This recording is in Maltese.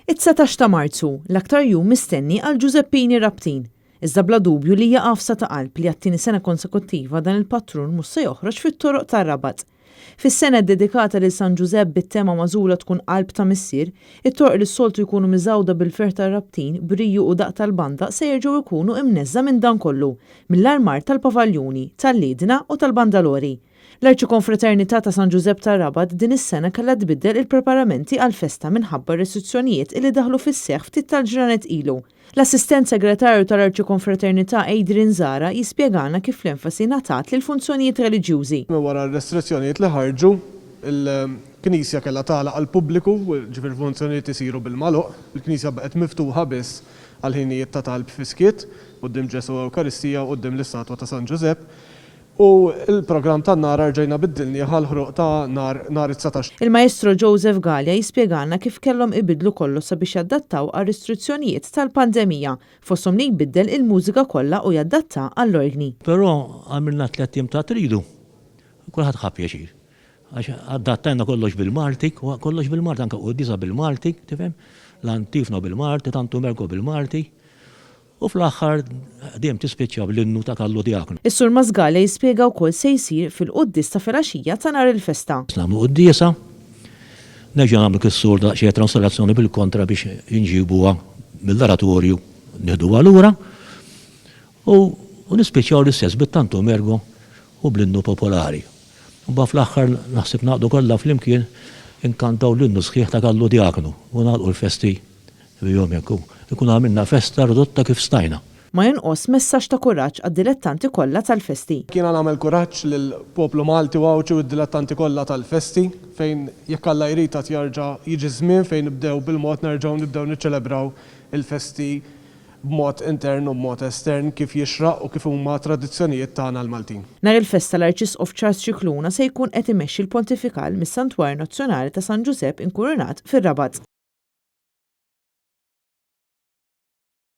It-19 ta' Marzu, l-aktar jum mistenni għal Giuseppini Rabtin. Iżda bla dubju li hija qafsa ta' qalb li għat-tieni sena konsekuttiva dan il-patrun mhux se joħroġ fit-toroq tar-Rabat. Fis-sena dedikata lil San Giuseppe bit-tema magħżula tkun qalb ta' missier, it-toroq li s-soltu jkunu miżawda bil-fer tar-Rabtin, briju u daq tal-banda se jerġgħu jkunu imneżża minn dan kollu, mill-armar tal-pavaljuni, tal-liedna u tal-bandalori. L-Arċikonfraternità ta' San Giuseppe tar-Rabat din is-sena kellha tbiddel il-preparamenti għall-festa minħabba restrizzjonijiet li daħlu fis-seħħ ftit tal-ġranet ilu. L-Assistent Segretarju tal-Arċikonfraternità Adrian Zara jispjegana kif l-enfasi ngħatat lil funzjonijiet reliġjużi. Wara r-restrizzjonijiet li ħarġu, il-Knisja kellha tagħlaq għall-pubbliku, ġifier funzjonijiet isiru bil-magħluq, il-Knisja baqgħet miftuħa biss għal ħinijiet ta' talb fiskiet, quddiem Ġesu Ewkaristija u quddiem l-istatwa ta' San Giuseppe. U il-programm ta' nar rġajna biddilni għal-ħruq ta' nar it-19. Il-Maestro Joseph Gallia jispjegana kif kellhom ibidlu kollox sabiex jaddattaw għal restrizzjonijiet tal-pandemija, fosthom li jbiddel il-mużika kollha u jaddatta għall-orgni. Però għamilna 3 jiem ta' tridu, kulħadd ħabb jaxir. Għax adattajna kollox bil-Malti, kollox bil-Malti, anke qudiesa bil-Malti, tifhem? L-Antifno bil-Malti, Tantu Merko bil-Malti. U fl-aħħar dejjem tispiċċja bl-innu ta' kallu diaknu. Is-Sur Mazgale jispjega wkoll se jsir fil-qudies ta' filgħaxija ta' nhar il-festa. Nagħmlu quddiesa, nerġa' nagħmlu kis-sur da' xi translazzjoni bil-kontra biex inġibuha mill-oratorju nieħduha lura u nispiċċjaw l-istess bit-Tantu Mergo u bl-innu popolari. U fl-aħħar naħseb naqdu kollha flimkien inkantaw l-innu sħiħ ta' kallu diaknu u nagħlqu l-festi bihom jekk ikun għamilna festa ridotta kif stajna. Ma jonqos messaġġ ta' kuraġġ għad-dilettanti kollha tal-festi. Kiena nagħmel kuraġġ lill-poplu Malti wawċu id-dilettanti kollha tal-festi fejn jekk Alla jrid qed jerġa' jiġi żmien fejn nibdew bil-mod nerġgħu nibdew niċċelebraw il-festi b'mod intern u b'mod estern kif jixraq u kif huma tradizzjonijiet tagħna l-Maltin. Nhar il-festa l-Arċisqof Charles Cicluna se jkun qed imexxi l-pontifikal mis-Santwar Nazzjonali ta' San Giuseppe inkurunat fir-Rabat.